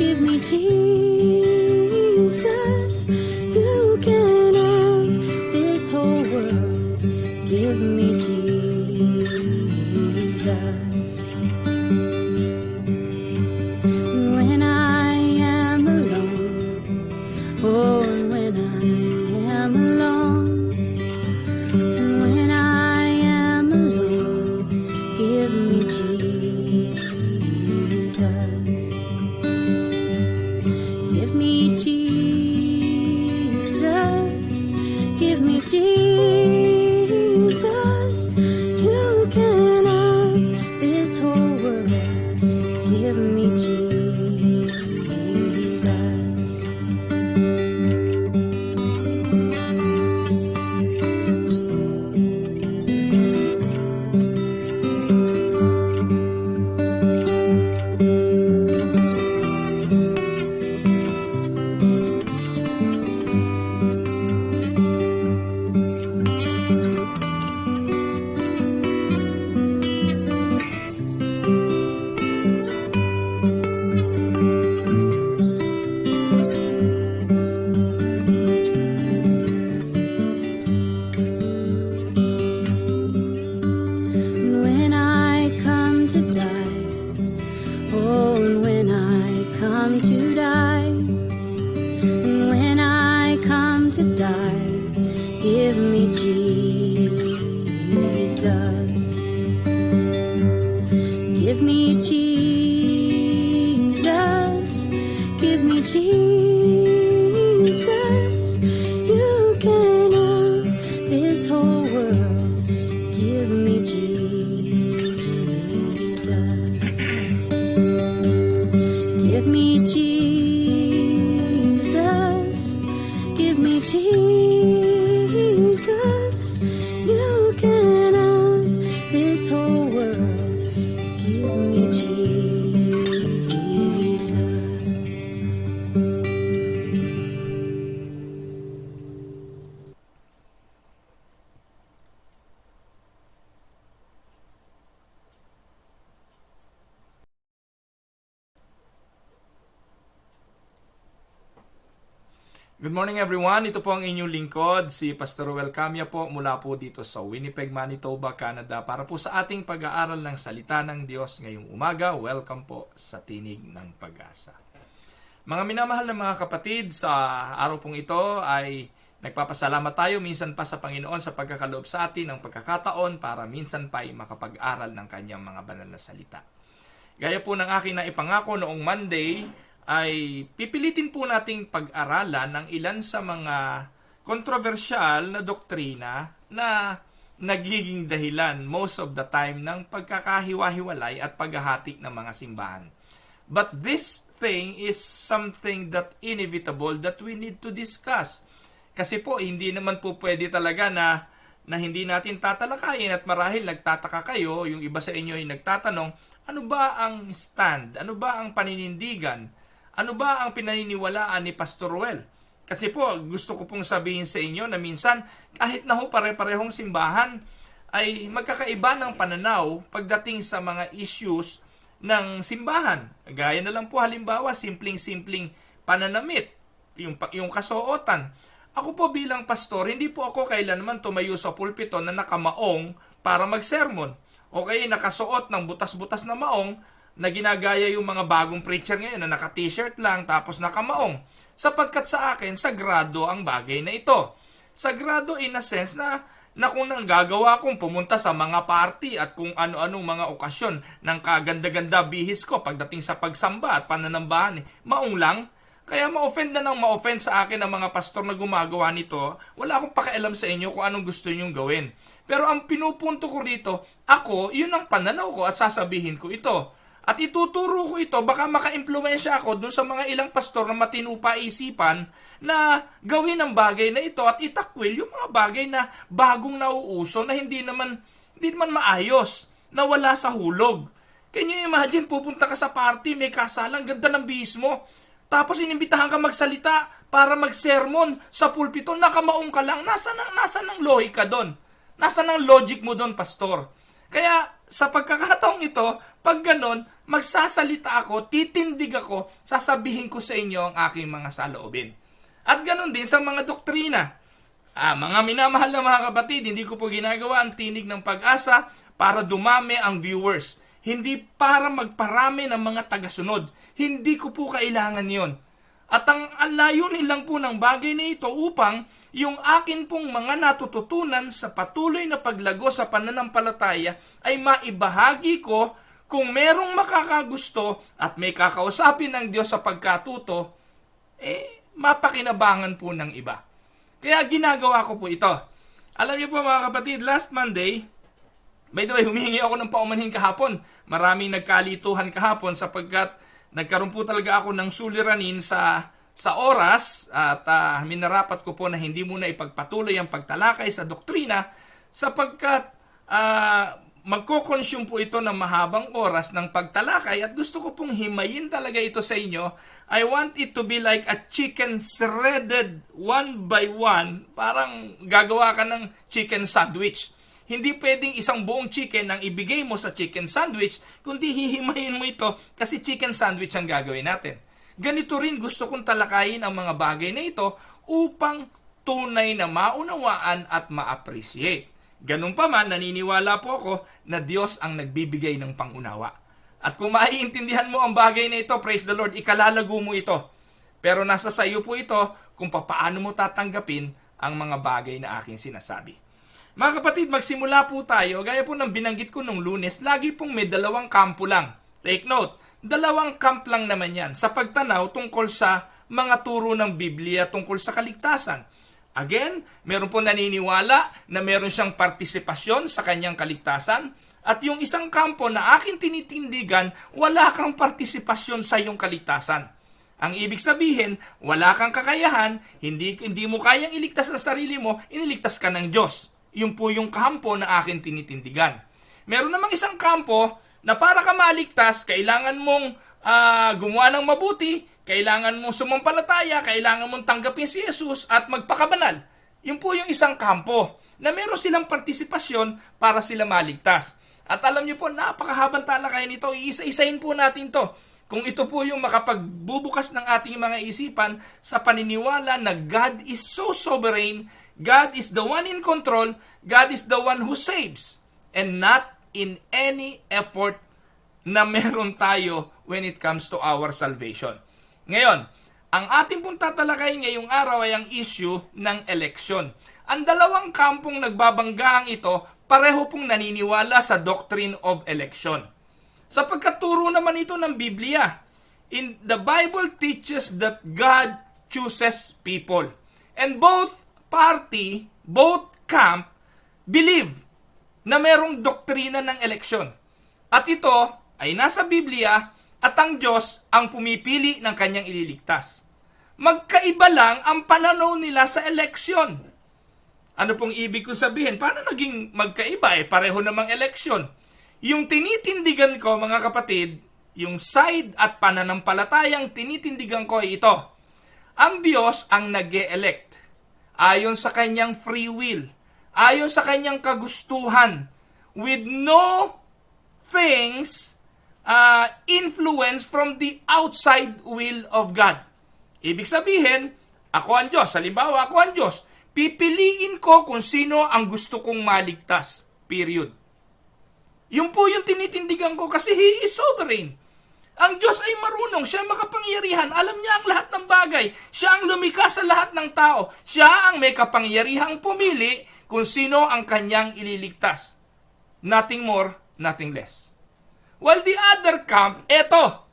give me Jesus. You can have this whole world, give me Jesus. When I am alone, oh, and when I am alone, and when I am alone, give me Jesus. Give me Jesus. Give me Jesus. You can have this whole world. Give me Jesus. When I come to die, oh, and when I come to die, and when I come to die, give me Jesus. Give me Jesus. Give me Jesus. You can have this whole world. Give me Jesus. Give me Jesus. Give me Jesus. You can have this whole world. Give me Jesus. Good morning everyone, ito po ang inyong lingkod, si Pastor Ruel Camia po mula po dito sa Winnipeg, Manitoba, Canada para po sa ating pag-aaral ng Salita ng Diyos ngayong umaga. Welcome po sa Tinig ng Pag-asa. Mga minamahal na mga kapatid, sa araw pong ito ay nagpapasalamat tayo minsan pa sa Panginoon sa pagkakaloob sa atin ng pagkakataon para minsan pa ay makapag-aral ng kanyang mga banal na salita. Gaya po ng aking naipangako noong Monday, ay pipilitin po nating pag-aralan ng ilan sa mga kontrobersyal na doktrina na nagiging dahilan most of the time ng pagkakahiwa-hiwalay at paghahati ng mga simbahan. But this thing is something that inevitable that we need to discuss. Kasi po, hindi naman po pwede talaga na hindi natin tatalakayin at marahil nagtataka kayo, yung iba sa inyo ay nagtatanong, ano ba ang stand? Ano ba ang paninindigan? Ano ba ang pinaniniwalaan ni Pastor Ruel? Kasi po, gusto ko pong sabihin sa inyo na minsan, kahit na ho pare-parehong simbahan, ay magkakaiba ng pananaw pagdating sa mga issues ng simbahan. Gaya na lang po halimbawa, simpleng-simpleng pananamit, yung kasuotan. Ako po bilang pastor, hindi po ako kailanman tumayo sa pulpito na nakamaong para magsermon. O kaya nakasuot ng butas-butas na maong na ginagaya yung mga bagong preacher ngayon na naka-t-shirt lang tapos nakamaong. Sapagkat sa akin, sagrado ang bagay na ito. Sagrado in a sense na kung nang gagawa kong pumunta sa mga party at kung ano-anong mga okasyon ng kaganda-ganda bihis ko pagdating sa pagsamba at pananambahan, maong lang. Kaya ma-offend na nang ma-offend sa akin ang mga pastor na gumagawa nito, wala akong pakialam sa inyo kung anong gusto nyong gawin. Pero ang pinupunto ko rito, ako, yun ang pananaw ko at sasabihin ko ito. At ituturo ko ito, baka maka-impluwensya ako dun sa mga ilang pastor na matinupa isipan na gawin ang bagay na ito at itakwil yung mga bagay na bagong nauuso na hindi naman maayos, na wala sa hulog. Can you imagine, pupunta ka sa party, may kasalang, ganda ng bihis mo, tapos inimbitahan ka magsalita para mag-sermon sa pulpito, nakamaong ka lang, nasa ng logic ka doon? Nasa ng logic mo doon, pastor? Kaya, sa pagkakataong ito, pag ganon, magsasalita ako, titindig ako, sasabihin ko sa inyo ang aking mga saloobin. At ganon din sa mga doktrina. Mga minamahal na mga kapatid, hindi ko po ginagawa ang tinig ng pag-asa para dumami ang viewers. Hindi para magparami ng mga tagasunod. Hindi ko po kailangan yon. At ang layunin lang po ng bagay na ito upang yung akin pong mga natututunan sa patuloy na paglago sa pananampalataya ay maibahagi ko kung merong makakagusto at may kakausapin ng Diyos sa pagkatuto, mapakinabangan po ng iba. Kaya ginagawa ko po ito. Alam niyo po mga kapatid, last Monday, by the way, humihingi ako ng paumanhin kahapon. Maraming nagkalituhan kahapon sapagkat nagkaroon po talaga ako ng suliranin sa oras at minarapat ko po na hindi muna ipagpatuloy ang pagtalakay sa doktrina sapagkat magko-consume po ito ng mahabang oras ng pagtalakay at gusto ko pong himayin talaga ito sa inyo. I want it to be like a chicken shredded one by one, parang gagawa ka ng chicken sandwich. Hindi pwedeng isang buong chicken ang ibigay mo sa chicken sandwich, kundi hihimayin mo ito kasi chicken sandwich ang gagawin natin. Ganito rin gusto kong talakayin ang mga bagay na ito upang tunay na maunawaan at ma-appreciate. Ganun pa man, naniniwala po ako na Diyos ang nagbibigay ng pangunawa. At kung maiintindihan mo ang bagay na ito, praise the Lord, ikalalago mo ito. Pero nasa sa iyo po ito kung paano mo tatanggapin ang mga bagay na aking sinasabi. Mga kapatid, magsimula po tayo. Gaya po ng binanggit ko nung Lunes, lagi pong may dalawang kampo lang. Take note, dalawang camp lang naman yan sa pagtanaw tungkol sa mga turo ng Biblia tungkol sa kaligtasan. Again, meron po naniniwala na meron siyang partisipasyon sa kanyang kaligtasan at yung isang kampo na aking tinitindigan, wala kang partisipasyon sa iyong kaligtasan. Ang ibig sabihin, wala kang kakayahan, hindi mo kayang iligtas ang sarili mo, iniligtas ka ng Diyos. Yun po yung kampo na aking tinitindigan. Meron namang isang kampo na para ka maligtas, kailangan mong gumawa ng mabuti, kailangan mong sumampalataya, kailangan mong tanggapin si Jesus at magpakabanal. Yun po yung isang kampo na meron silang partisipasyon para sila maligtas. At alam niyo po, napakahabang talakayan nito, iisa-isahin po natin to. Kung ito po yung makapagbubukas ng ating mga isipan sa paniniwala na God is so sovereign, God is the one in control, God is the one who saves, and not in any effort na meron tayo when it comes to our salvation. Ngayon, ang ating pong tatalakayin ngayong araw ay ang issue ng election. Ang dalawang kampong nagbabanggaang ito, pareho pong naniniwala sa doctrine of election. Sapagkat turo naman ito ng Biblia. The Bible teaches that God chooses people. And both camp, believe na merong doktrina ng eleksyon. At ito ay nasa Biblia at ang Diyos ang pumipili ng kanyang ililigtas. Magkaiba lang ang pananaw nila sa eleksyon. Ano pong ibig ko sabihin? Paano naging magkaiba? Pareho namang eleksyon. Yung tinitindigan ko, mga kapatid, yung side at pananampalatayang tinitindigan ko ay ito. Ang Diyos ang nag-e-elect ayon sa kanyang free will, ayon sa kanyang kagustuhan, with no things influence from the outside will of God. Ibig sabihin, ako ang Diyos. Halimbawa, ako ang Diyos. Pipiliin ko kung sino ang gusto kong maligtas. Period. Yun po yung tinitindigan ko kasi He is sovereign. Ang Diyos ay marunong, siya makapangyarihan, alam niya ang lahat ng bagay. Siya ang lumikha sa lahat ng tao. Siya ang may kapangyarihang pumili kung sino ang kanyang ililigtas. Nothing more, nothing less. While the other camp, eto,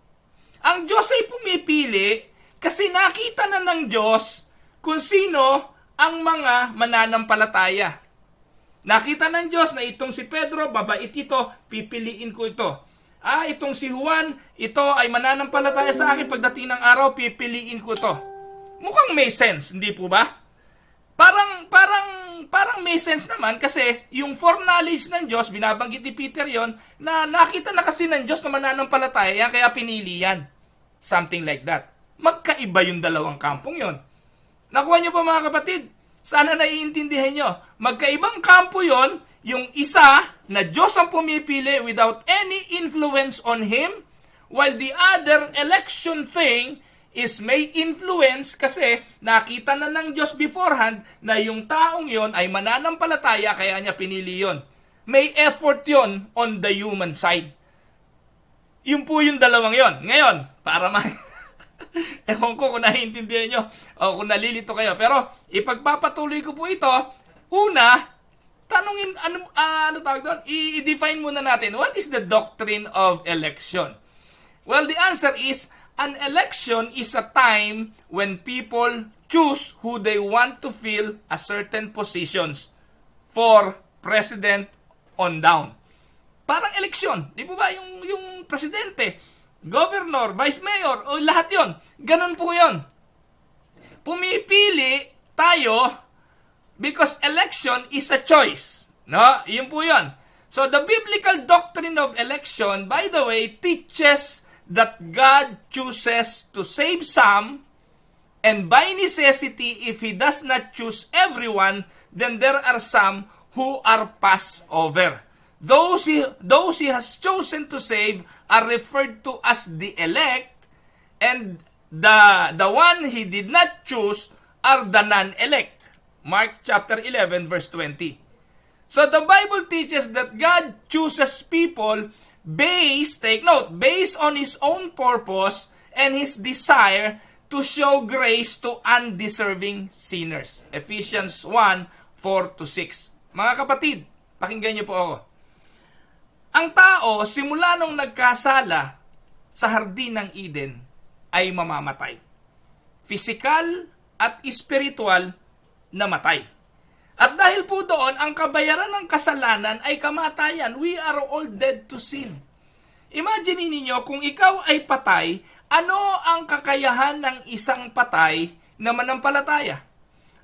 ang Diyos ay pumipili kasi nakita na ng Diyos kung sino ang mga mananampalataya. Nakita ng Diyos na itong si Pedro, babait ito, pipiliin ko ito. Itong si Juan, ito ay mananampalataya sa akin pagdating ng araw, pipiliin ko ito. Mukhang may sense, hindi po ba? Parang may sense naman kasi yung foreknowledge ng Diyos, binabanggit ni Peter yon na nakita na kasi ng Diyos na mananampalataya, kaya pinili yan. Something like that. Magkaiba yung dalawang kampong yon. Nakuha niyo pa mga kapatid? Sana naiintindihan nyo. Magkaibang kampo yon, yung isa na Diyos ang pumipili without any influence on Him, while the other election thing is may influence kasi nakita na ng Diyos beforehand na yung taong yon ay mananampalataya kaya niya pinili yon. May effort yon on the human side. Yun po yung dalawang yon. Ngayon, para ewan ko kung naiintindihan nyo o kung nalilito kayo. Pero ipagpapatuloy ko po ito. Una, tanungin, ano tawag doon? I-define muna natin, what is the doctrine of election? Well, the answer is, an election is a time when people choose who they want to fill a certain positions for president on down. Parang eleksyon. Di po ba yung presidente, governor, vice mayor, o lahat yon. Ganun po yon. Pumipili tayo because election is a choice. No? Yun po yon. So the biblical doctrine of election, by the way, teaches that God chooses to save some, and by necessity, if He does not choose everyone, then there are some who are passed over. Those he has chosen to save are referred to as the elect, and the one He did not choose are the non-elect. Mark chapter 11 verse 20. So the Bible teaches that God chooses people based on His own purpose and His desire to show grace to undeserving sinners. Ephesians 1:4-6. Mga kapatid, pakinggan niyo po ako. Ang tao, simula nung nagkasala sa hardin ng Eden, ay mamamatay. Physical at spiritual na matay. At dahil po doon, ang kabayaran ng kasalanan ay kamatayan. We are all dead to sin. Imagine ninyo, kung ikaw ay patay, ano ang kakayahan ng isang patay na manampalataya?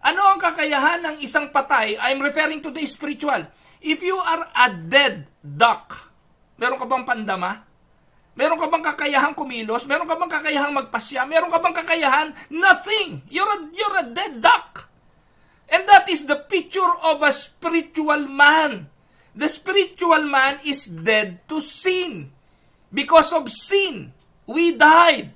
Ano ang kakayahan ng isang patay? I'm referring to the spiritual. If you are a dead duck, meron ka bang pandama? Meron ka bang kakayahang kumilos? Meron ka bang kakayahang magpasya? Meron ka bang kakayahan? Nothing. You're a dead duck. And that is the picture of a spiritual man. The spiritual man is dead to sin. Because of sin, we died.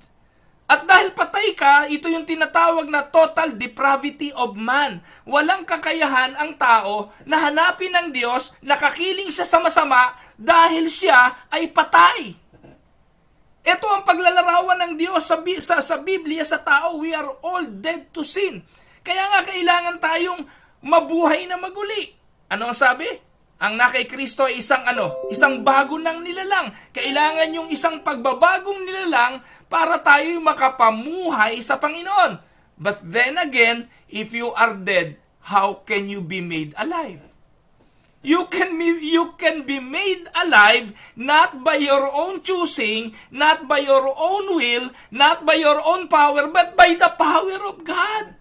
At dahil patay ka, ito yung tinatawag na total depravity of man. Walang kakayahan ang tao na hanapin ng Diyos, nakakiling siya sa masama dahil siya ay patay. Ito ang paglalarawan ng Diyos sa Biblia sa tao. We are all dead to sin. Kaya nga kailangan tayong mabuhay na maguli. Ano ang sabi? Ang na kay Kristo ay isang bago ng nilalang. Kailangan yung isang pagbabagong nilalang para tayo makapamuhay sa Panginoon. But then again, if you are dead, how can you be made alive? You can be made alive not by your own choosing, not by your own will, not by your own power, but by the power of God.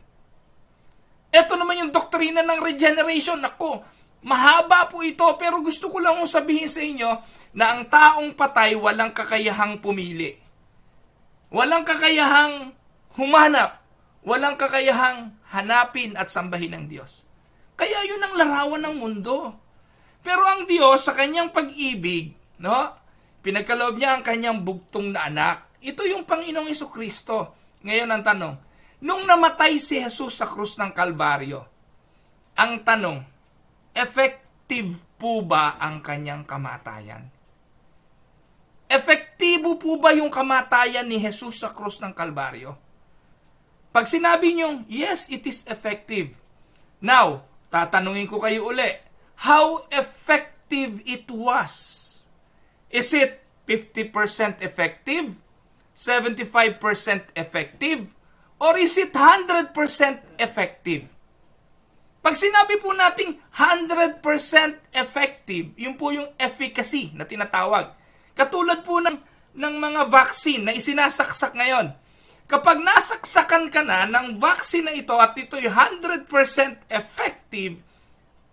Ito naman yung doktrina ng regeneration. Ako, mahaba po ito, pero gusto ko lang sabihin sa inyo na ang taong patay walang kakayahang pumili. Walang kakayahang humanap. Walang kakayahang hanapin at sambahin ng Diyos. Kaya yun ang larawan ng mundo. Pero ang Diyos sa kanyang pag-ibig, pinagkaloob niya ang kanyang bugtong na anak. Ito yung Panginoong Jesucristo. Ngayon ang tanong, nung namatay si Jesus sa krus ng Kalbaryo, ang tanong, effective po ba ang kanyang kamatayan? Epektibo po ba yung kamatayan ni Jesus sa krus ng Kalbaryo? Pag sinabi nyo, yes, it is effective. Now, tatanungin ko kayo uli, how effective it was? Is it 50% effective? 75% effective? Or is it 100% effective? Pag sinabi po nating 100% effective, yun po yung efficacy na tinatawag. Katulad po ng mga vaccine na isinasaksak ngayon. Kapag nasaksakan ka na ng vaccine na ito at ito'y 100% effective,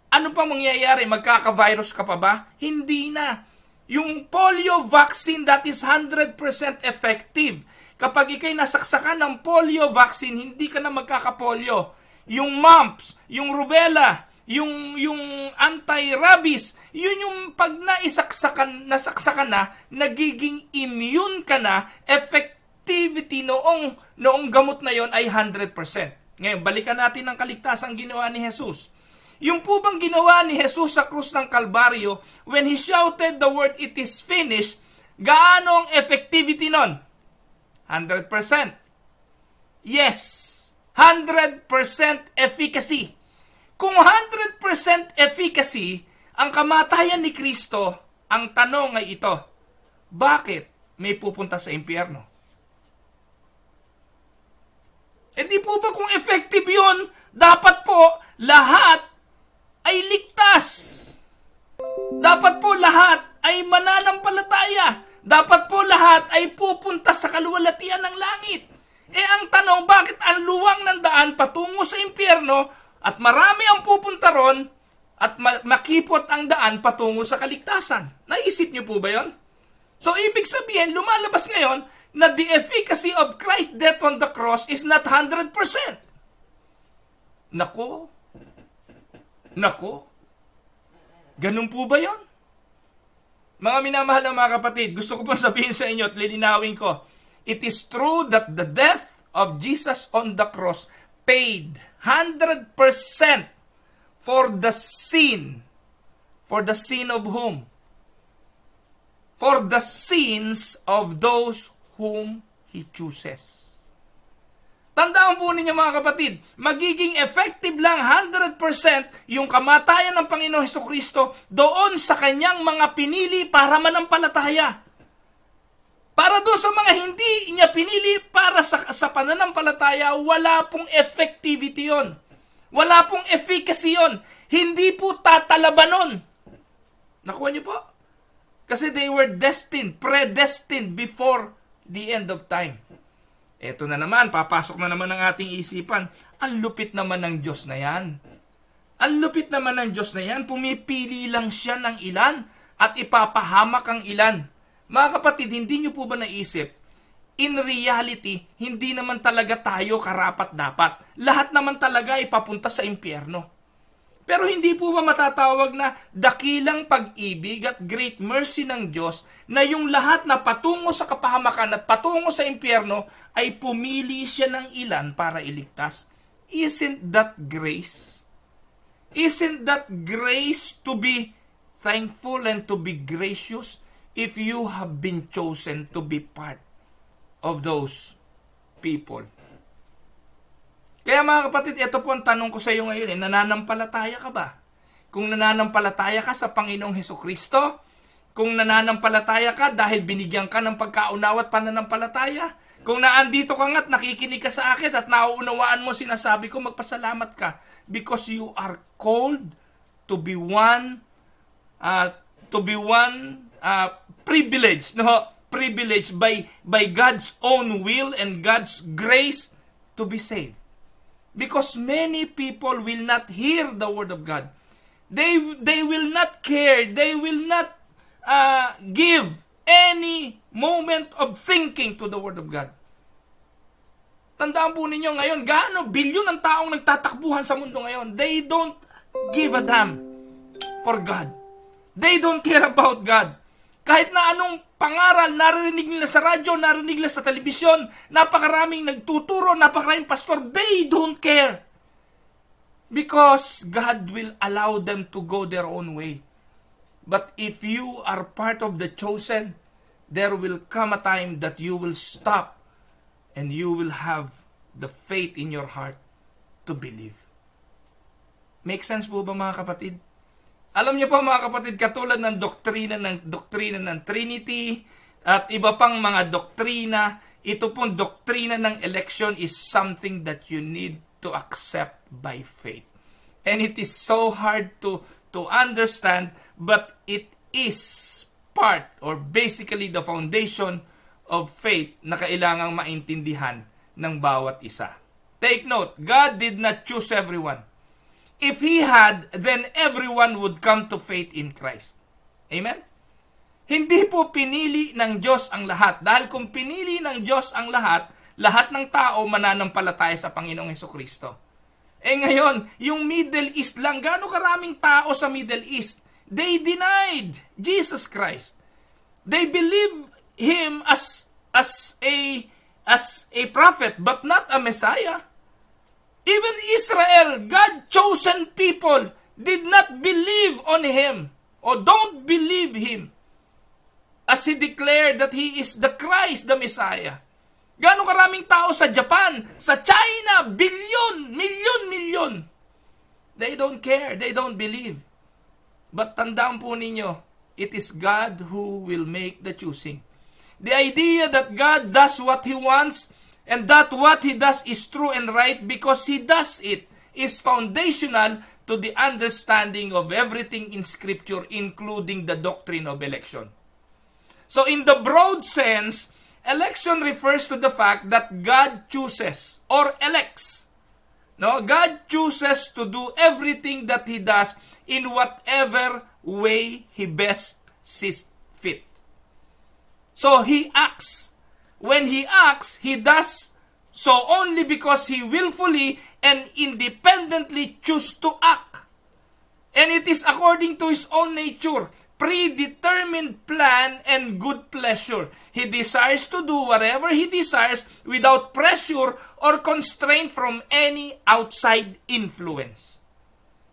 ano pa mangyayari? Magkaka-virus ka pa ba? Hindi na. Yung polio vaccine that is 100% effective. Kapag ikay nasaksakan ng polio vaccine, hindi ka na magkaka-polio. Yung mumps, yung rubella, yung anti-rabies, yun yung pag nasaksakan na, nagiging immune ka na, effectivity noong gamot na yon ay 100%. Ngayon, balikan natin ang kaligtasang ginawa ni Jesus. Yung po bang ginawa ni Jesus sa krus ng Kalbaryo, when He shouted the word, "It is finished," gaano ang effectivity nun? 100%. Yes, 100% efficacy. Kung 100% efficacy ang kamatayan ni Kristo, ang tanong ay ito, bakit may pupunta sa impyerno? E di po ba kung effective yun, dapat po lahat ay ligtas. Dapat po lahat ay mananampalataya. Dapat po lahat ay pupunta sa kaluwalhatian ng langit. Ang tanong, bakit ang luwang ng daan patungo sa impyerno at marami ang pupunta ron at makipot ang daan patungo sa kaligtasan? Naisip niyo po ba yon? So, ibig sabihin, lumalabas ngayon na the efficacy of Christ's death on the cross is not 100%. Nako. Ganun po ba yon? Mga minamahal na mga kapatid, gusto ko pong sabihin sa inyo at lilinawin ko, it is true that the death of Jesus on the cross paid 100% for the sin. For the sin of whom? For the sins of those whom He chooses. Tandaan po ninyo mga kapatid, magiging effective lang 100% yung kamatayan ng Panginoong Hesukristo doon sa kanyang mga pinili para manampalataya. Para doon sa mga hindi niya pinili para sa pananampalataya, wala pong effectivity yon. Wala pong efficacy yon. Hindi po tatalaban nun. Nakuha niyo po? Kasi they were predestined before the end of time. Eto na naman, papasok na naman ang ating isipan. Ang lupit naman ng Diyos na yan. Ang lupit naman ng Diyos na yan. Pumipili lang siya ng ilan at ipapahamak ang ilan. Mga kapatid, hindi niyo po ba naisip? In reality, hindi naman talaga tayo karapat-dapat. Lahat naman talaga ipapunta sa impyerno. Pero hindi po ba matatawag na dakilang pag-ibig at great mercy ng Diyos na yung lahat na patungo sa kapahamakan at patungo sa impyerno ay pumili siya ng ilan para iligtas? Isn't that grace? Isn't that grace to be thankful and to be gracious if you have been chosen to be part of those people? Kaya mga kapatid, ito po ang tanong ko sa iyo ngayon, nananampalataya ka ba? Kung nananampalataya ka sa Panginoong Hesukristo, kung nananampalataya ka dahil binigyan ka ng pagkaunawa at pananampalataya, kung naandito ka nga at nakikinig ka sa akin at nauunawaan mo sinasabi ko, magpasalamat ka because you are called to be one privilege, privilege by God's own will and God's grace to be saved. Because many people will not hear the word of God. They will not care. They will not give any moment of thinking to the word of God. Tandaan po ninyo ngayon, gaano bilyon ng taong nagtatakbuhan sa mundo ngayon. They don't give a damn for God. They don't care about God. Kahit na anong pangaral, narinig nila sa radyo, narinig nila sa telebisyon, napakaraming nagtuturo, napakaraming pastor, they don't care. Because God will allow them to go their own way. But if you are part of the chosen, there will come a time that you will stop and you will have the faith in your heart to believe. Make sense po ba mga kapatid? Alam niyo po mga kapatid, katulad ng doktrina ng Trinity at iba pang mga doktrina, ito pong doktrina ng election is something that you need to accept by faith. And it is so hard to understand, but it is part or basically the foundation of faith na kailangang maintindihan ng bawat isa. Take note, God did not choose everyone. If He had, then everyone would come to faith in Christ. Amen? Hindi po pinili ng Diyos ang lahat. Dahil kung pinili ng Diyos ang lahat ng tao mananampalataya sa Panginoong Hesukristo. Ngayon, yung Middle East lang, gaano karaming tao sa Middle East? They denied Jesus Christ. They believe him as a prophet, but not a Messiah. Even Israel, God-chosen people, did not believe on him, or don't believe him, as he declared that he is the Christ, the Messiah. Gaano karaming tao sa Japan, sa China, milyon. They don't care, they don't believe. But tandaan po ninyo, it is God who will make the choosing. The idea that God does what He wants and that what He does is true and right because He does it is foundational to the understanding of everything in Scripture, including the doctrine of election. So in the broad sense, election refers to the fact that God chooses or elects. No, God chooses to do everything that He does in whatever way He best sees fit. So He acts. When He acts, He does so only because He willfully and independently chooses to act. And it is according to His own nature, predetermined plan and good pleasure. He desires to do whatever He desires without pressure or constraint from any outside influence.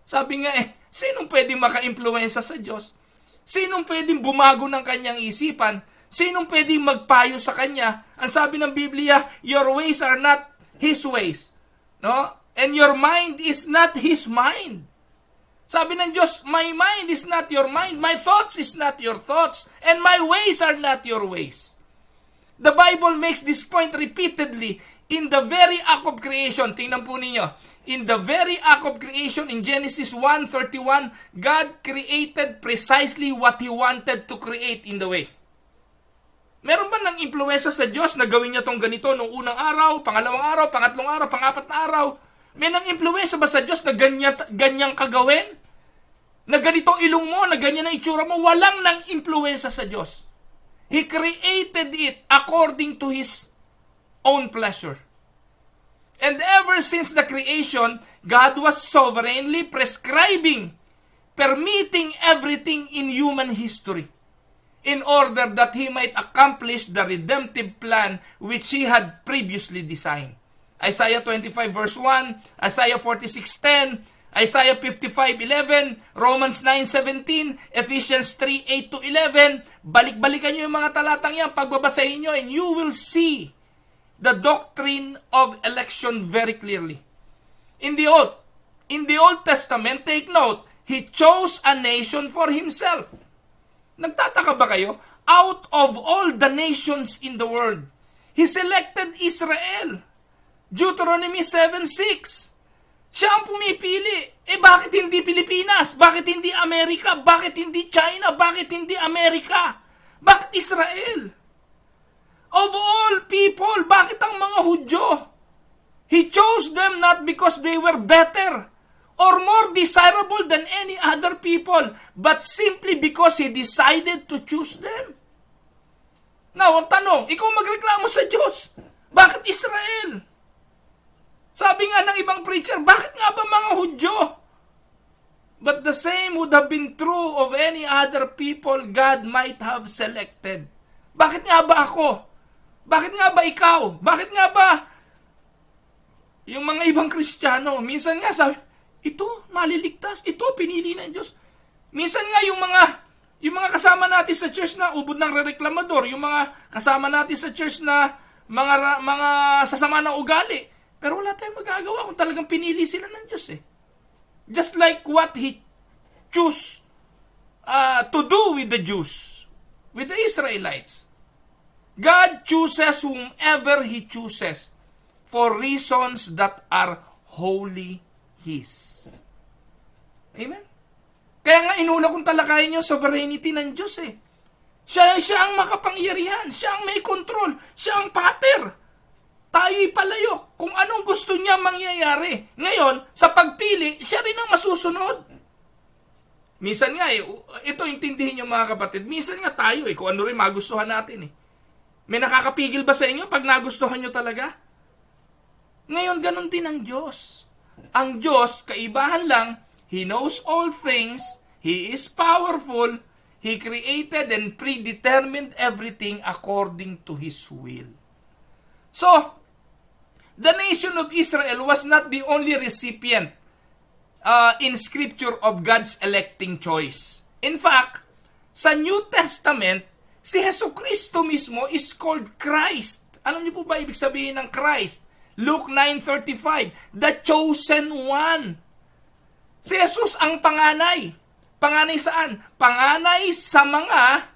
Sabi nga sinong pwedeng maka-impluwensya sa Diyos? Sinong pwedeng bumago ng kanyang isipan? Sinong pwedeng magpayo sa kanya? Ang sabi ng Biblia, your ways are not His ways. No? And your mind is not His mind. Sabi ng Diyos, my mind is not your mind, my thoughts is not your thoughts, and my ways are not your ways. The Bible makes this point repeatedly in the very act of creation. Tingnan po ninyo. In the very act of creation, in Genesis 1:31, God created precisely what He wanted to create in the way. Meron ba ng impluwensya sa Diyos na gawin niya tong ganito nung unang araw, pangalawang araw, pangatlong araw, pangapat na araw? May nang impluwensya ba sa Diyos na ganyang kagawin? Na ganito ilong mo, na ganyan ang itsura mo? Walang nang impluwensya sa Diyos. He created it according to His own pleasure. And ever since the creation, God was sovereignly prescribing, permitting everything in human history in order that He might accomplish the redemptive plan which He had previously designed. Isaiah 25 verse 1, Isaiah 46:10, Isaiah 55:11, Romans 9:17, Ephesians 3:8-11. Balik-balikan nyo yung mga talatang yan, pagbabasahin nyo, and you will see the doctrine of election very clearly. In the Old Testament, take note, He chose a nation for Himself. Nagtataka ba kayo? Out of all the nations in the world, He selected Israel. Deuteronomy 7:6. Siya ang pumipili. Bakit hindi Pilipinas? Bakit hindi Amerika? Bakit hindi China? Bakit hindi Amerika? Bakit Israel? Of all people, bakit ang mga Hudyo? He chose them not because they were better or more desirable than any other people, but simply because He decided to choose them. Now, ang tanong, ikaw magreklamo sa Diyos. Bakit Israel? Sabi nga ng ibang preacher, bakit nga ba mga Hudyo? But the same would have been true of any other people God might have selected. Bakit nga ba ako? Bakit nga ba ikaw? Bakit nga ba yung mga ibang Kristiyano? Minsan nga sabi, ito maliligtas, ito pinili ng Diyos. Minsan nga yung mga kasama natin sa church na ubod ng reklamador, yung mga kasama natin sa church na mga sasama ng ugali. Pero wala tayong magagawa kung talagang pinili sila ng Diyos Just like what He chose to do with the Jews, with the Israelites. God chooses whomever He chooses for reasons that are wholly His. Amen? Kaya nga inuna kong talakayin yung sovereignty ng Diyos Siya ang makapangyarihan, siya ang may control, siya ang pater. Tayo'y palayo kung anong gusto niya mangyayari. Ngayon, sa pagpili, siya rin ang masusunod. Minsan nga ito intindihin niyo mga kapatid, minsan nga tayo kung ano rin magustuhan natin May nakakapigil ba sa inyo pag nagustuhan niyo talaga? Ngayon, ganun din ang Diyos. ang Diyos, kaibahan lang, He knows all things, He is powerful, He created and predetermined everything according to His will. So, the nation of Israel was not the only recipient in Scripture of God's electing choice. In fact, sa New Testament, si Jesucristo mismo is called Christ. Alam niyo po ba ibig sabihin ng Christ? Luke 9:35, the chosen one. Si Jesus ang panganay. Panganay saan? Panganay sa mga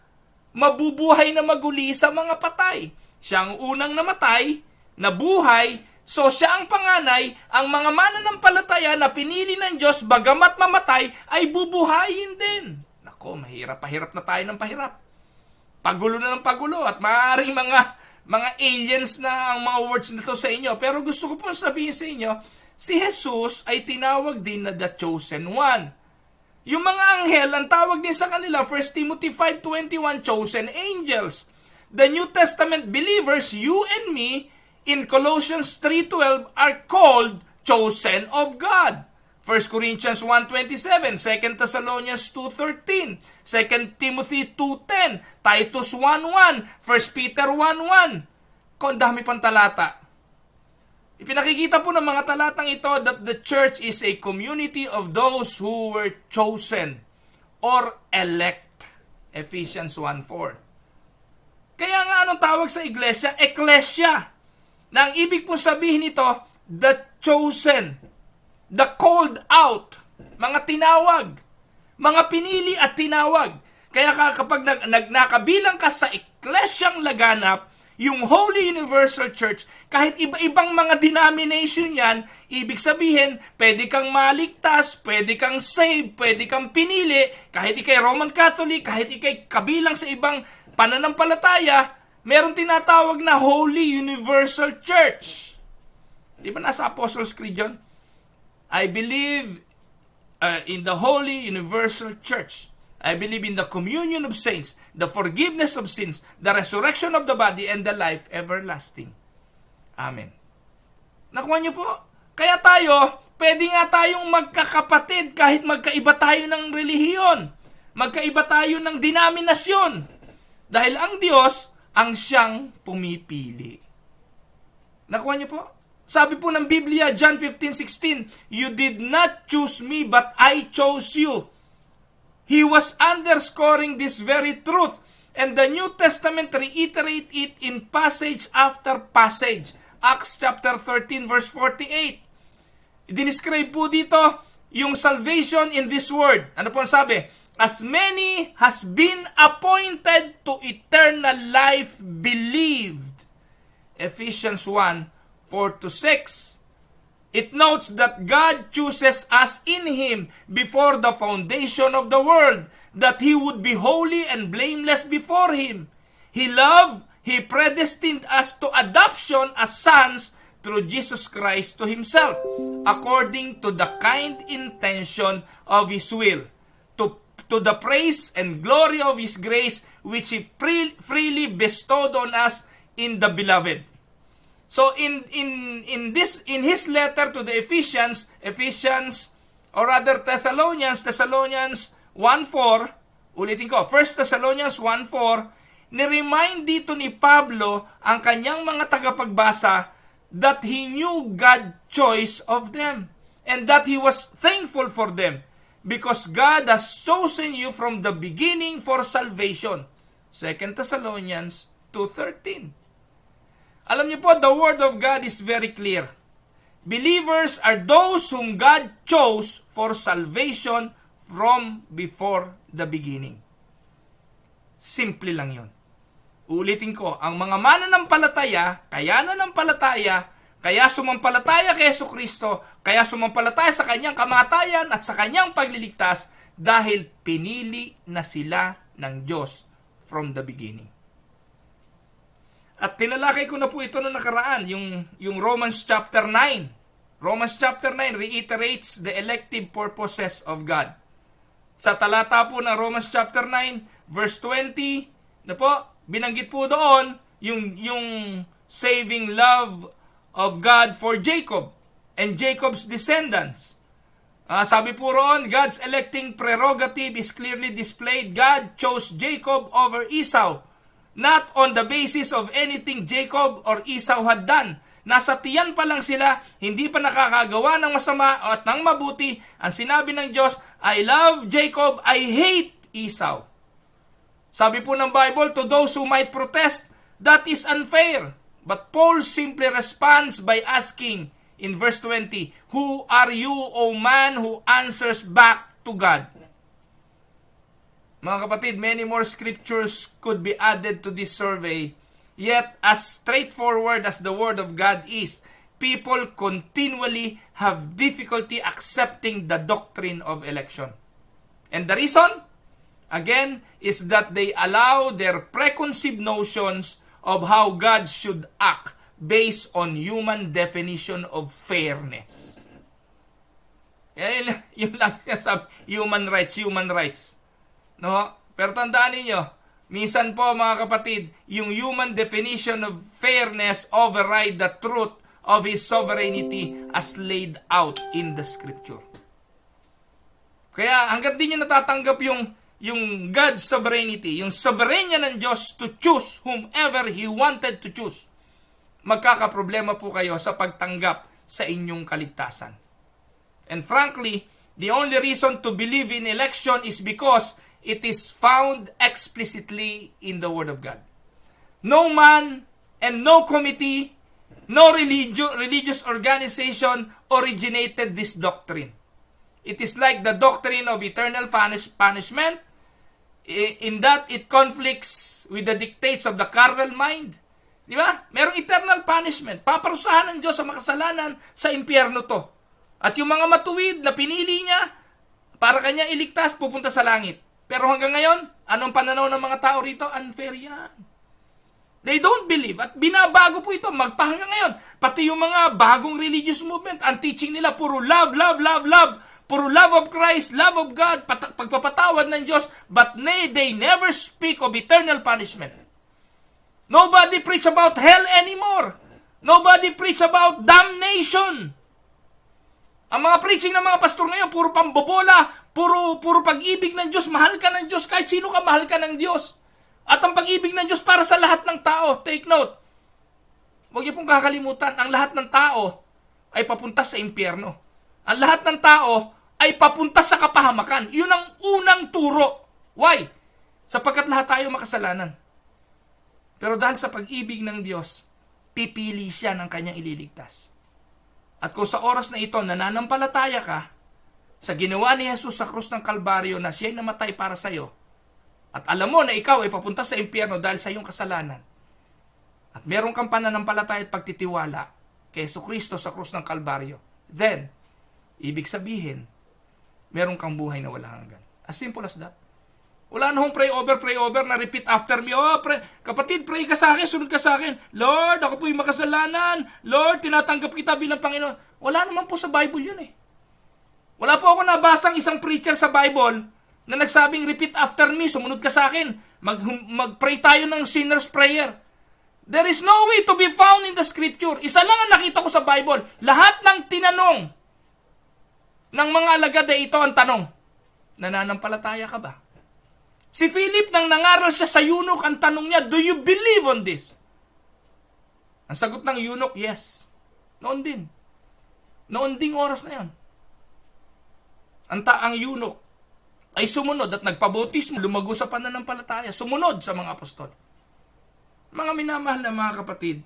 mabubuhay na maguli sa mga patay. Siya ang unang namatay, nabuhay, so siya ang panganay, ang mga mananampalataya na pinili ng Diyos bagamat mamatay ay bubuhayin din. Nako, pahirap na tayo ng pahirap. Pagulo na ng pagulo at maaaring mga aliens na ang mga words nito sa inyo. Pero gusto ko pong sabihin sa inyo, si Jesus ay tinawag din na the chosen one. Yung mga anghel, ang tawag din sa kanila, 1 Timothy 5:21, chosen angels. The New Testament believers, you and me, in Colossians 3:12, are called chosen of God. 1 Corinthians 1:27, 2 Thessalonians 2:13, 2 Timothy 2:10, Titus 1:1, 1 Peter 1:1. Kung dami pang talata. Ipinakikita po ng mga talatang ito that the church is a community of those who were chosen or elect. Ephesians 1:4. Kaya nga anong tawag sa iglesia? Ecclesia. Na ang ibig pong sabihin nito, the chosen, the called out, mga tinawag, mga pinili at tinawag. Kaya kapag nakabilang ka sa eklesyang laganap, yung Holy Universal Church, kahit iba-ibang mga denomination yan, ibig sabihin, pwede kang maligtas, pwede kang saved, pwede kang pinili, kahit ikay Roman Catholic, kahit ikay kabilang sa ibang pananampalataya, meron tinatawag na Holy Universal Church. Di ba nasa Apostles' Creed yun? I believe in the Holy Universal Church. I believe in the communion of saints, the forgiveness of sins, the resurrection of the body, and the life everlasting. Amen. Nakuha niyo po? Kaya tayo, pwede nga tayong magkakapatid kahit magkaiba tayo ng relihiyon. Magkaiba tayo ng denominasyon. Dahil ang Diyos ang siyang pumipili. Nakuha niyo po? Sabi po ng Biblia, John 15:16, you did not choose me, but I chose you. He was underscoring this very truth, and the New Testament reiterate it in passage after passage. Acts chapter 13 verse 48. Dinescribe po dito yung salvation in this word. Ano po ang sabi? As many has been appointed to eternal life believed. Ephesians 1:4-6. It notes that God chooses us in Him before the foundation of the world, that He would be holy and blameless before Him. He loved, He predestined us to adoption as sons through Jesus Christ to Himself, according to the kind intention of His will, to the praise and glory of His grace, which He freely bestowed on us in the Beloved. So in his letter to the Thessalonians, Thessalonians 1:4, ulitin ko, 1 Thessalonians 1:4, ni-remind dito ni Pablo ang kanyang mga tagapagbasa that he knew God's choice of them and that he was thankful for them because God has chosen you from the beginning for salvation. 2 Thessalonians 2:13. Alam niyo po, the Word of God is very clear. Believers are those whom God chose for salvation from before the beginning. Simple lang yun. Ulitin ko, ang mga mananampalataya, kaya sumampalataya kay Jesucristo, kaya sumampalataya sa kanyang kamatayan at sa kanyang pagliligtas dahil pinili na sila ng Diyos from the beginning. At tinalakay ko na po ito noong nakaraan, yung Romans chapter 9. Romans chapter 9 reiterates the elective purposes of God. Sa talata po ng Romans chapter 9, verse 20, na po, binanggit po doon yung saving love of God for Jacob. and Jacob's descendants. Sabi po roon, God's electing prerogative is clearly displayed. God chose Jacob over Esau, not on the basis of anything Jacob or Esau had done. Nasa tiyan pa lang sila, hindi pa nakakagawa ng masama at ng mabuti. Ang sinabi ng Diyos, I love Jacob, I hate Esau. Sabi po ng Bible, to those who might protest, that is unfair. But Paul simply responds by asking, in verse 20, who are you, O man, who answers back to God? Mga kapatid, many more scriptures could be added to this survey. Yet, as straightforward as the Word of God is, people continually have difficulty accepting the doctrine of election. And the reason, again, is that they allow their preconceived notions of how God should act based on human definition of fairness. Yun lang siya sa human rights. No? Pero tandaan ninyo, minsan po mga kapatid, yung human definition of fairness override the truth of His sovereignty as laid out in the Scripture. Kaya hanggat di nyo natatanggap yung God's sovereignty, yung soberanya ng Diyos to choose whomever He wanted to choose, magkakaproblema po kayo sa pagtanggap sa inyong kaligtasan. And frankly, the only reason to believe in election is because it is found explicitly in the Word of God. No man and no committee, no religious organization originated this doctrine. It is like the doctrine of eternal punishment, in that it conflicts with the dictates of the carnal mind. Di ba? Merong eternal punishment. Paparusahan ng Diyos sa makasalanan sa impyerno to. At yung mga matuwid na pinili niya para kanya iligtas, pupunta sa langit. Pero hanggang ngayon, anong pananaw ng mga tao rito? Unfair yan. They don't believe. At binabago po ito magpahanggang ngayon. Pati yung mga bagong religious movement, ang teaching nila puro love, love, love, love. Puro love of Christ, love of God, pagpapatawad ng Diyos, but they never speak of eternal punishment. Nobody preach about hell anymore. Nobody preach about damnation. Ang mga preaching ng mga pastor ngayon, puro pambobola, puro pag-ibig ng Diyos, mahal ka ng Diyos, kahit sino ka, mahal ka ng Diyos. At ang pag-ibig ng Diyos para sa lahat ng tao. Take note. Huwag niyo pong kakalimutan, ang lahat ng tao ay papunta sa impyerno. Ang lahat ng tao ay papunta sa kapahamakan. Yun ang unang turo. Why? Sapagkat lahat tayo makasalanan. Pero dahil sa pag-ibig ng Diyos, pipili siya ng kanyang ililigtas. At kung sa oras na ito, nananampalataya ka sa ginawa ni Jesus sa krus ng Kalbaryo na siya'y namatay para sa iyo, at alam mo na ikaw ay papunta sa impyerno dahil sa iyong kasalanan, at meron kang pananampalataya at pagtitiwala kay Jesucristo sa krus ng Kalbaryo, then, ibig sabihin, meron kang buhay na walang hanggan. As simple as that. Wala na hong pray over na repeat after me. Kapatid, pray ka sa akin, sunod ka sa akin. Lord, ako po'y makasalanan. Lord, tinatanggap kita bilang Panginoon. Wala naman po sa Bible yun eh. Wala po ako nabasang isang preacher sa Bible na nagsabing repeat after me, sumunod ka sa akin. Mag-pray tayo ng sinner's prayer. There is no way to be found in the Scripture. Isa lang ang nakita ko sa Bible. Lahat ng tinanong ng mga alagad ay ito ang tanong. Nananampalataya ka ba? Si Philip, nang nangaral siya sa eunuch, ang tanong niya, do you believe on this? Ang sagot ng eunuch, yes. Noon din. Noon ding oras na yon. Ang eunuch ay sumunod at nagpabautismo, lumago sa pananampalataya, sumunod sa mga apostol. Mga minamahal na mga kapatid,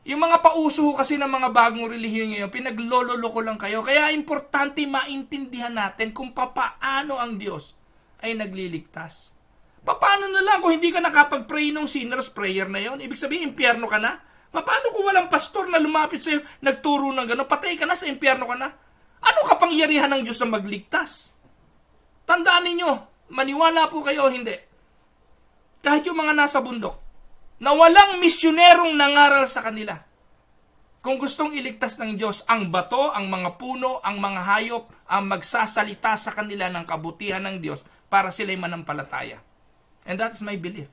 yung mga pauso kasi ng mga bagong relihiyon ngayon, pinaglololoko lang kayo. Kaya importante maintindihan natin kung papaano ang Diyos ay nagliligtas. Paano na lang kung hindi ka nakapag-pray ng sinner's prayer na yon? Ibig sabihin, impyerno ka na? Paano kung walang pastor na lumapit sa'yo, nagturo ng gano'n, patay ka na, sa impyerno ka na? Ano kapangyarihan ng Diyos na magligtas? Tandaan ninyo, maniwala po kayo o hindi. Kahit yung mga nasa bundok, na walang misyonerong nangaral sa kanila. Kung gustong iligtas ng Diyos, ang bato, ang mga puno, ang mga hayop, ang magsasalita sa kanila ng kabutihan ng Diyos para sila'y manampalataya. And that's my belief.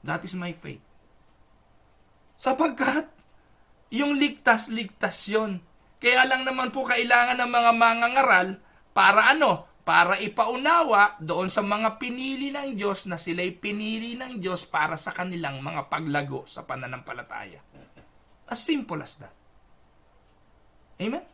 That is my faith. Sapagkat, yung ligtas-ligtas yun Kaya lang naman po kailangan ng mga mangangaral para ano? Para ipaunawa doon sa mga pinili ng Diyos na sila'y pinili ng Diyos para sa kanilang mga paglago sa pananampalataya. As simple as that. Amen?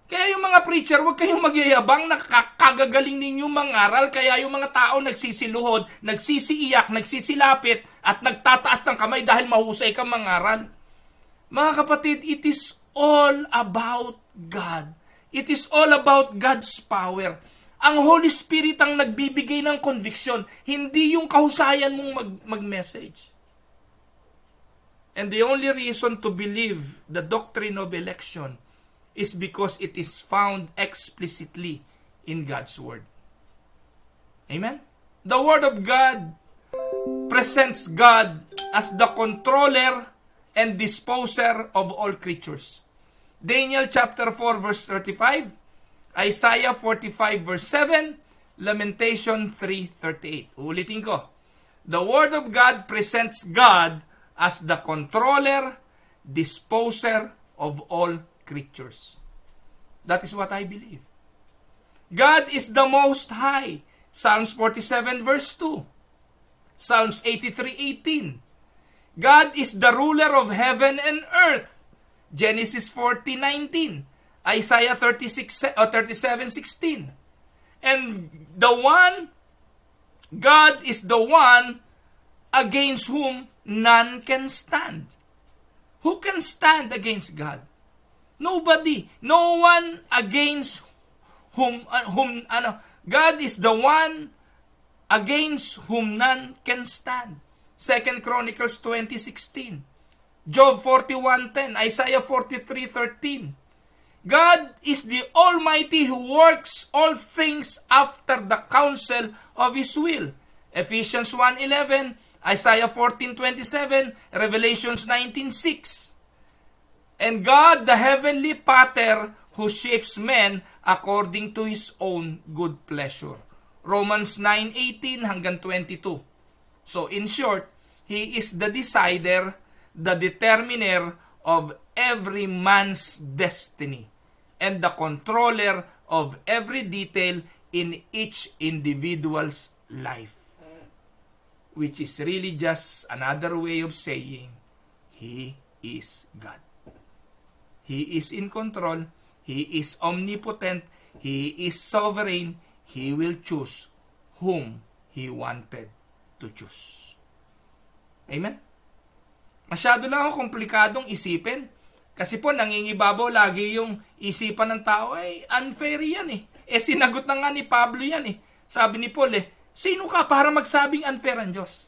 Kaya yung mga preacher, huwag kayong magyayabang na kagagaling ninyong mangaral, kaya yung mga tao nagsisiluhod, nagsisiiyak, nagsisilapit, at nagtataas ng kamay dahil mahusay kang mangaral. Mga kapatid, it is all about God. It is all about God's power. Ang Holy Spirit ang nagbibigay ng conviction, hindi yung kahusayan mong mag-message. And the only reason to believe the doctrine of election is because it is found explicitly in God's Word. Amen? The Word of God presents God as the controller and disposer of all creatures. Daniel chapter 4 verse 35, Isaiah 45 verse 7, Lamentation 3:38. Ulitin ko. The Word of God presents God as the controller, disposer of all creatures. That is what I believe. God is the Most High. Psalms 47 verse 2. Psalms 83:18. God is the ruler of heaven and earth. Genesis 40:19. Isaiah 37:16. And God is the one against whom none can stand. Who can stand against God? Nobody. No one against whom God is the one against whom none can stand. 2 Chronicles 20:16. Job 41:10. Isaiah 43:13. God is the Almighty who works all things after the counsel of His will. Ephesians 1:11, Isaiah 14:27, Revelations 19:6. And God, the heavenly Pater, who shapes men according to His own good pleasure. Romans 9:18 hanggang 22. So in short, He is the decider, the determiner of every man's destiny, and the controller of every detail in each individual's life. Which is really just another way of saying, He is God. He is in control. He is omnipotent. He is sovereign. He will choose whom He wanted to choose. Amen? Masyado lang ako komplikadong isipin. Kasi po, nangingibabaw lagi yung isipan ng tao. Ay, unfair yan eh. Sinagot na nga ni Pablo yan eh. Sabi ni Paul sino ka para magsabing unfair ang Diyos?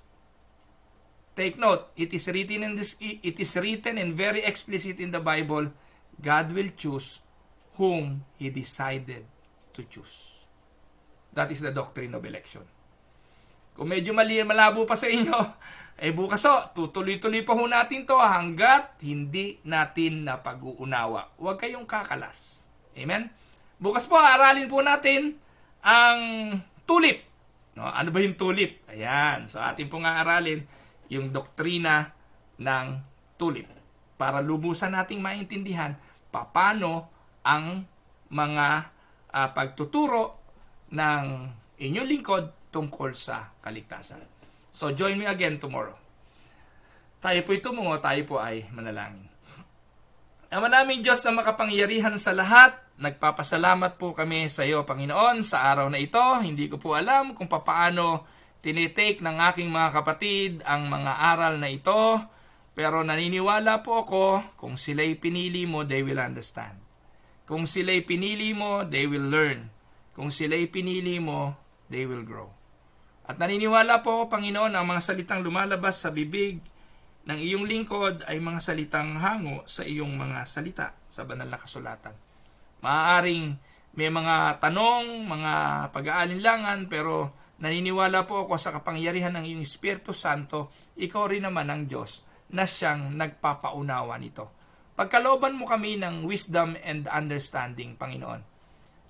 Take note, it is written and very explicit in the Bible, God will choose whom He decided to choose. That is the doctrine of election. Kung medyo malabo pa sa inyo, bukas tutuloy-tuloy pa ho natin to hanggat hindi natin napag-uunawa. Huwag kayong kakalas. Amen? Bukas po, aralin po natin ang tulip. No, ano ba yung tulip? Ayan. So, atin pong aaralin yung doktrina ng tulip para lubusan nating maintindihan paano ang mga pagtuturo ng inyong lingkod tungkol sa kaligtasan. So, join me again tomorrow. Tayo po tumungo, tayo po ay manalangin. Ama naming Diyos na makapangyarihan sa lahat, nagpapasalamat po kami sa iyo, Panginoon, sa araw na ito. Hindi ko po alam kung paano tinitake ng aking mga kapatid ang mga aral na ito, pero naniniwala po ako, kung sila'y pinili mo, they will understand. Kung sila'y pinili mo, they will learn. Kung sila'y pinili mo, they will grow. At naniniwala po ako, Panginoon, ang mga salitang lumalabas sa bibig ng iyong lingkod ay mga salitang hango sa iyong mga salita sa banal na kasulatan. Maaaring may mga tanong, mga pag-aalinlangan, pero naniniwala po ako sa kapangyarihan ng iyong Espiritu Santo, ikaw rin naman ang Diyos na siyang nagpapaunawa nito. Pagkalooban mo kami ng wisdom and understanding, Panginoon.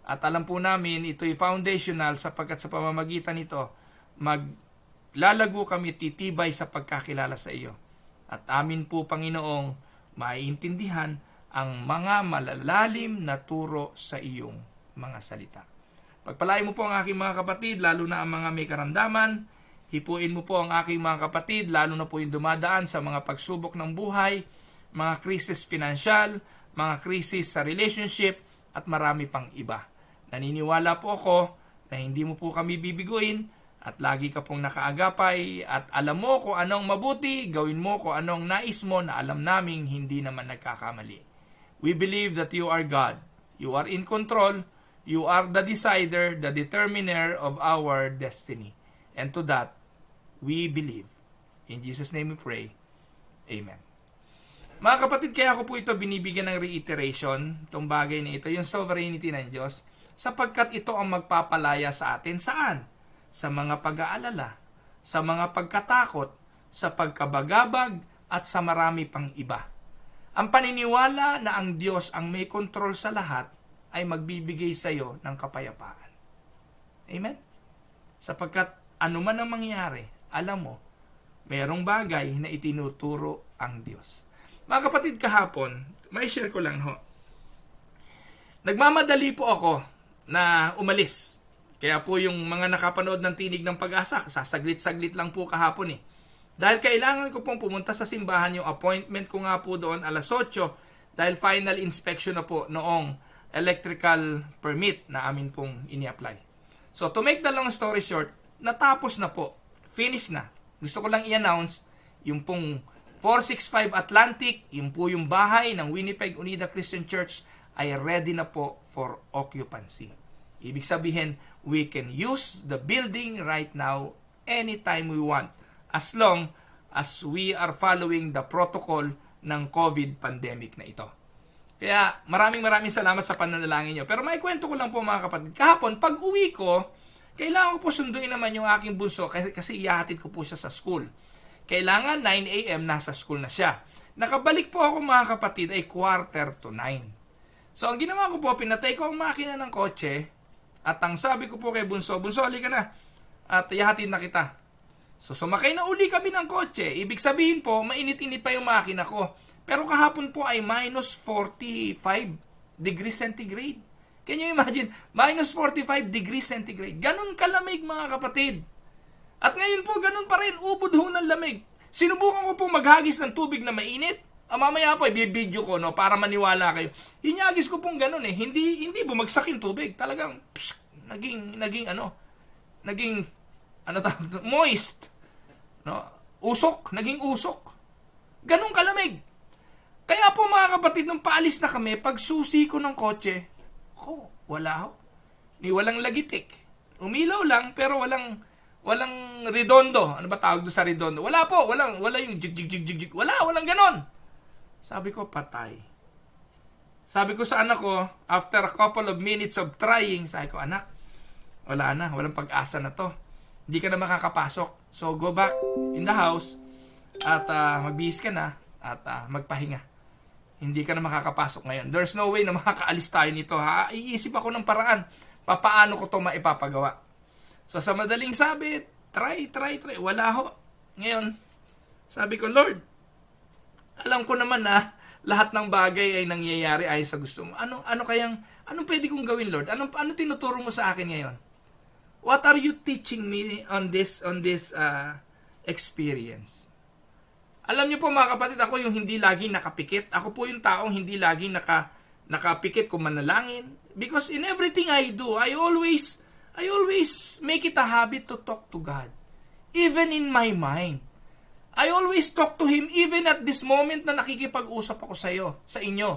At alam po namin, ito'y foundational sapagkat sa pamamagitan nito, maglalago kami titibay sa pagkakilala sa iyo. At amin po, Panginoong, maiintindihan ang mga malalalim na turo sa iyong mga salita. Pagpalain mo po ang aking mga kapatid, lalo na ang mga may karamdaman. Hipuin mo po ang aking mga kapatid, lalo na po yung dumadaan sa mga pagsubok ng buhay, mga krisis pinansyal, mga krisis sa relationship, at marami pang iba. Naniniwala po ako na hindi mo po kami bibiguin at lagi ka pong nakaagapay at alam mo kung anong mabuti, gawin mo kung anong nais mo na alam naming hindi naman nagkakamali. We believe that you are God. You are in control. You are the decider, the determiner of our destiny. And to that, we believe. In Jesus' name we pray. Amen. Mga kapatid, kaya ako po ito binibigyan ng reiteration, itong bagay na ito, yung sovereignty ng Diyos, sapagkat ito ang magpapalaya sa atin. Saan? Sa mga pag-aalala, sa mga pagkatakot, sa pagkabagabag, at sa marami pang iba. Ang paniniwala na ang Diyos ang may kontrol sa lahat ay magbibigay sa iyo ng kapayapaan. Amen? Sapagkat anuman ang mangyari, alam mo, mayroong bagay na itinuturo ang Diyos. Mga kapatid, kahapon, may share ko lang ho. Nagmamadali po ako na umalis. Kaya po yung mga nakapanood ng Tinig ng Pag-asa, sasaglit-saglit lang po kahapon eh. Dahil kailangan ko pong pumunta sa simbahan, yung appointment ko nga po doon alas 8 dahil final inspection na po noong electrical permit na amin pong ini-apply. So to make the long story short, natapos na po. Finish na. Gusto ko lang i-announce yung pong 465 Atlantic, yung po yung bahay ng Winnipeg Unida Christian Church ay ready na po for occupancy. Ibig sabihin, we can use the building right now anytime we want as long as we are following the protocol ng COVID pandemic na ito. Kaya maraming salamat sa pananalangin nyo. Pero may kwento ko lang po mga kapatid. Kahapon, pag uwi ko, kailangan ko po sunduin naman yung aking bunso kasi ihahatid ko po siya sa school. Kailangan 9 a.m. nasa school na siya. Nakabalik po ako mga kapatid ay 8:45. So ang ginawa ko po, pinatay ko ang makina ng kotse at ang sabi ko po kay bunso, halika na at ihahatid na kita. So sumakay na uli kami ng kotse. Ibig sabihin po, mainit-init pa yung makina ko. Pero kahapon po ay minus 45 degrees centigrade. Can you imagine? Minus 45 degrees centigrade. Ganun kalamig mga kapatid. At ngayon po, ganun pa rin. Ubod ho ng lamig. Sinubukan ko po maghagis ng tubig na mainit. Mamaya po, i-video ko no, para maniwala kayo. Hinyagis ko pong ganun eh. Hindi bumagsak yung tubig. Talagang naging moist. No? Usok. Naging usok. Ganun kalamig. Kaya po mga kapatid, nung paalis na kami, pag susi ko ng kotse, wala ho. Walang lagitik. Umilaw lang, pero walang redondo. Ano ba tawag doon sa redondo? Wala po. Wala yung jig. Walang ganon. Sabi ko, patay. Sabi ko sa anak ko, after a couple of minutes of trying, sabi ko, anak, wala na. Walang pag-asa na to. Hindi ka na makakapasok. So, go back in the house at magbihis ka na at magpahinga. Hindi ka na makakapasok ngayon. There's no way na makakaalis tayo nito. Iisip ako ng paraan. Paano ko ito maipapagawa? So, sa madaling sabi, try. Wala ho. Ngayon, sabi ko, Lord, alam ko naman na lahat ng bagay ay nangyayari ay sa gusto mo. Anong pwede kong gawin, Lord? Ano tinuturo mo sa akin ngayon? What are you teaching me on this experience? Alam niyo po mga kapatid, ako yung hindi laging nakapikit. Ako po yung taong hindi laging nakapikit kung manalangin. Because in everything I do, I always make it a habit to talk to God. Even in my mind. I always talk to Him even at this moment na nakikipag-usap ako sa inyo.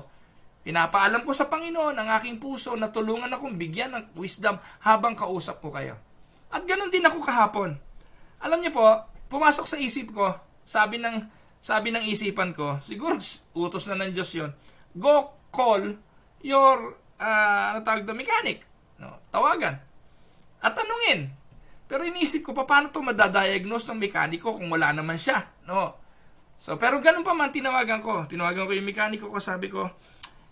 Pinapaalam ko sa Panginoon ang aking puso na tulungan akong bigyan ng wisdom habang kausap ko kayo. At ganun din ako kahapon. Alam niyo po, pumasok sa isip ko, sabi ng isipan ko, siguro utos na ng Diyos yun, go call your mechanic. No, tawagan. At tanungin. Pero iniisip ko, paano ito madadiagnose ng mekaniko kung wala naman siya? No. So, pero ganun pa man, tinawagan ko yung mekaniko ko, sabi ko,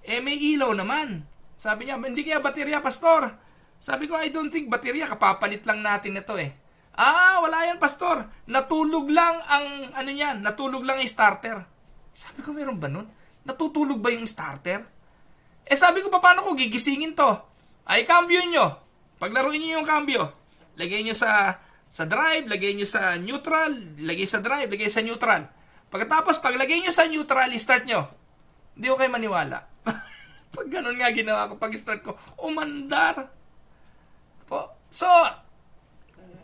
may ilaw naman. Sabi niya, hindi kaya baterya, pastor? Sabi ko, I don't think baterya, kapapalit lang natin ito eh. Wala yan, pastor. Natulog lang ang starter. Sabi ko, meron ba nun? Natutulog ba yung starter? Sabi ko, paano ko gigisingin to? Ay, cambio nyo. Paglaruin nyo yung cambio. Lagay nyo sa drive, lagay nyo sa neutral, lagay sa drive, lagay sa neutral. Pagkatapos, paglagay nyo sa neutral, i-start nyo. Hindi ko kayo maniwala. Pag ganun nga ginawa ko, pag-start ko, umandar. So,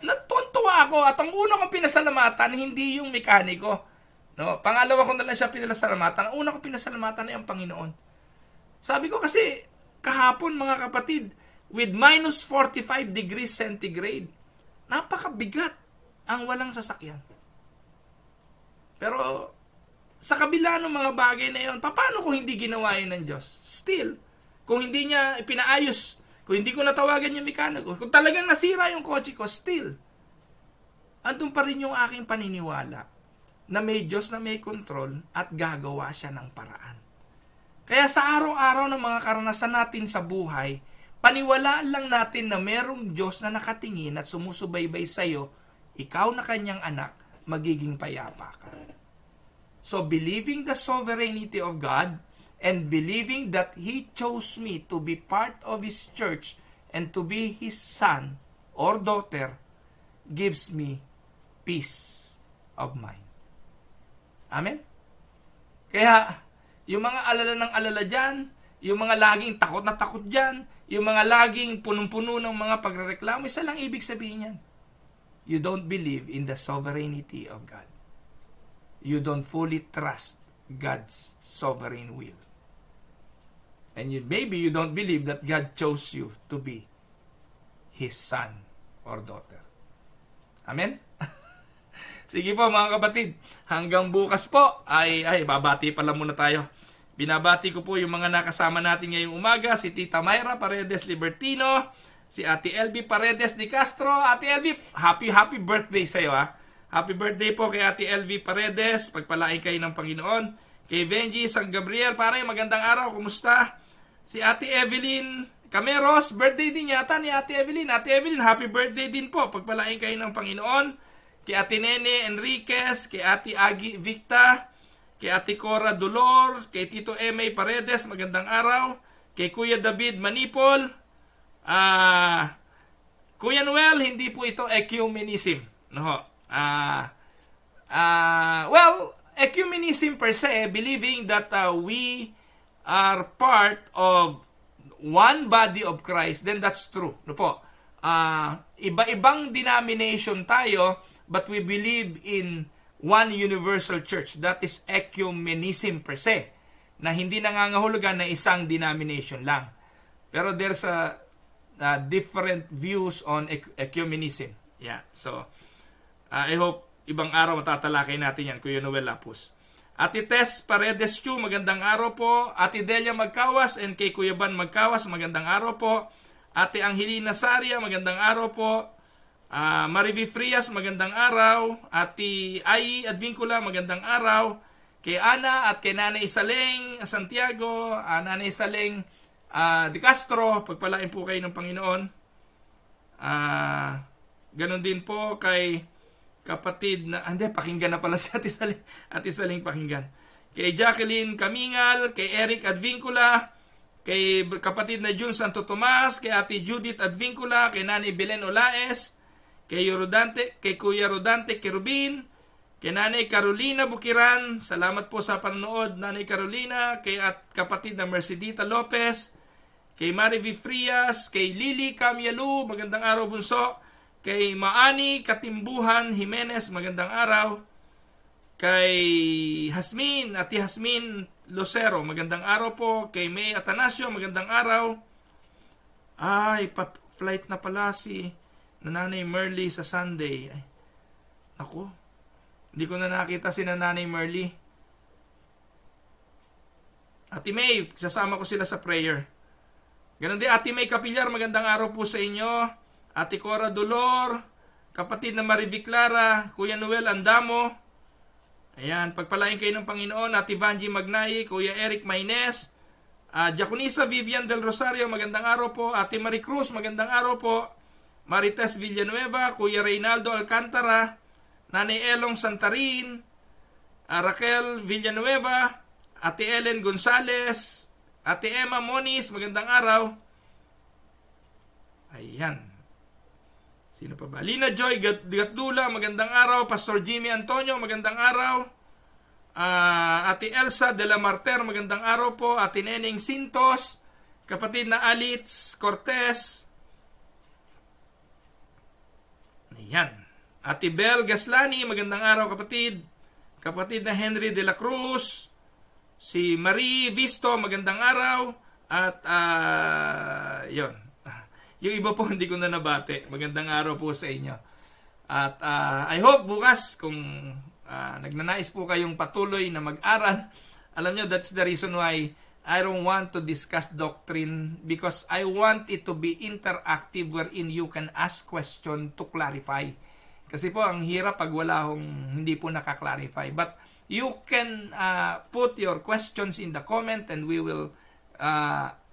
natutuwa ako at ang una kong pinasalamatan, hindi yung mekaniko. No? Pangalawa ko na lang siya pinasalamatan. Ang una kong pinasalamatan ay ang Panginoon. Sabi ko kasi, kahapon mga kapatid, with minus 45 degrees centigrade, napakabigat ang walang sasakyan. Pero, sa kabila ng mga bagay na yun, paano kung hindi ginawa yun ng Diyos? Still, kung hindi niya ipinaayos, kung hindi ko natawagan yung mekaniko, kung talagang nasira yung kotse ko, still, andun pa rin yung aking paniniwala na may Diyos na may control at gagawa siya ng paraan. Kaya sa araw-araw ng mga karanasan natin sa buhay, paniwalaan lang natin na merong Diyos na nakatingin at sumusubaybay sa iyo, ikaw na kanyang anak, magiging payapa ka. So believing the sovereignty of God and believing that He chose me to be part of His church and to be His son or daughter gives me peace of mind. Amen? Kaya, yung mga alala ng alala dyan, yung mga laging takot na takot dyan, yung mga laging punong-puno ng mga pagrereklamo, isa lang ibig sabihin yan. You don't believe in the sovereignty of God. You don't fully trust God's sovereign will. And maybe you don't believe that God chose you to be His son or daughter. Amen? Sige po mga kapatid, hanggang bukas po ay babati pala muna tayo. Binabati ko po yung mga nakasama natin ngayong umaga, si Tita Mayra Paredes Libertino, si Ate LB Paredes de Castro. Ate LB, happy birthday sa iyo ha. Happy birthday po kay Ate LV Paredes, pagpalain kayo ng Panginoon. Kay Benji San Gabriel, pare magandang araw, kumusta? Si Ate Evelyn Cameros, birthday din yata ni Ate Evelyn. Ate Evelyn, happy birthday din po, pagpalain kayo ng Panginoon. Kay Ate Nene Enriquez, kay Ate Agi Victa, kay Ate Cora Dolor, kay Tito M.A. Paredes, magandang araw. Kay Kuya David Manipol, Kuya Noel, hindi po ito ecumenism. No? Well, ecumenism per se, believing that we are part of one body of Christ, then that's true. No po? Iba-ibang denomination tayo, but we believe in one universal church. That is ecumenism per se, na hindi nangangahulugan na isang denomination lang. Pero there's different views on ecumenism. Yeah, so I hope ibang araw matatalakay natin yan, Kuya Noel Lapus. Ate Tess Paredes Chu, magandang araw po. Ate Delia Magkawas and kay Kuya Ban Magkawas, magandang araw po. Ate Angelina Saria, magandang araw po. Marivi Frias, magandang araw. Ate Ai Advincula, magandang araw. Kay Ana at kay Nanay Saleng Santiago, Nanay Saleng de Castro, pagpalain po kayo ng Panginoon. Ganon din po kay kapatid na, pakinggan na pala si Ate Saling. Ate Saling pakinggan. Kay Jacqueline Kamingal, kay Eric Advincula, kay kapatid na Jun Santo Tomas, kay Ate Judith Advincula, kay Nanay Belen Olaes, kay Kuya Rodante Kerubin, kay Nanay Carolina Bukiran, salamat po sa panonood Nanay Carolina, kay kapatid na Mercedita Lopez, kay Marivi Frias, kay Lily Camyalu, magandang araw bunso, kay Maani Katimbuhan Jimenez, magandang araw, kay Hasmin, Ate Hasmin Lucero, magandang araw po, kay May Atanasio, magandang araw. Flight na pala si Nanay Merly sa Sunday. Ako, hindi ko na nakita si Nanay Merly. Ate May, sasama ko sila sa prayer. Ganon din, Ate May Kapilyar, magandang araw po sa inyo. Ate Cora Dolor, kapatid na Marivic Clara, Kuya Noel Andamo. Ayan, pagpalain kayo ng Panginoon. Ate Vanji Magnayi, Kuya Eric Maynez, Jaconisa Vivian Del Rosario, magandang araw po. Ate Marie Cruz, magandang araw po. Marites Villanueva, Kuya Reynaldo Alcantara, Nanay Elong Santarin, Raquel Villanueva, Ate Ellen Gonzales, Ate Emma Moniz, magandang araw. Ayan. Sino pa ba? Lina Joy Gatdula, magandang araw. Pastor Jimmy Antonio, magandang araw. Ate Elsa de la Marter, magandang araw po. Ate Neneng Sintos, kapatid na Alitz Cortez. Ayan. Ate Bel Gaslani, magandang araw kapatid. Kapatid na Henry de la Cruz. Si Marie Visto, magandang araw. At yun. Yung iba po hindi ko na nabate. Magandang araw po sa inyo. At I hope bukas kung nagnanais po kayong patuloy na mag-aral, alam nyo, that's the reason why I don't want to discuss doctrine, because I want it to be interactive wherein you can ask question to clarify. Kasi po ang hirap pag wala hong hindi po nakaklarify. But you can put your questions in the comment and we will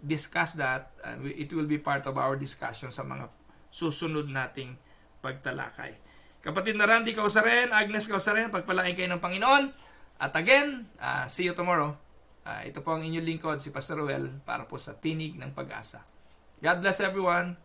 discuss that. It will be part of our discussion sa mga susunod nating pagtalakay. Kapatid na Randy Causaren, Agnes Causaren, pagpalain kayo ng Panginoon. At again, see you tomorrow. Ito po ang inyong lingkod, si Pastor Ruel, para po sa Tinig ng Pag-asa. God bless everyone.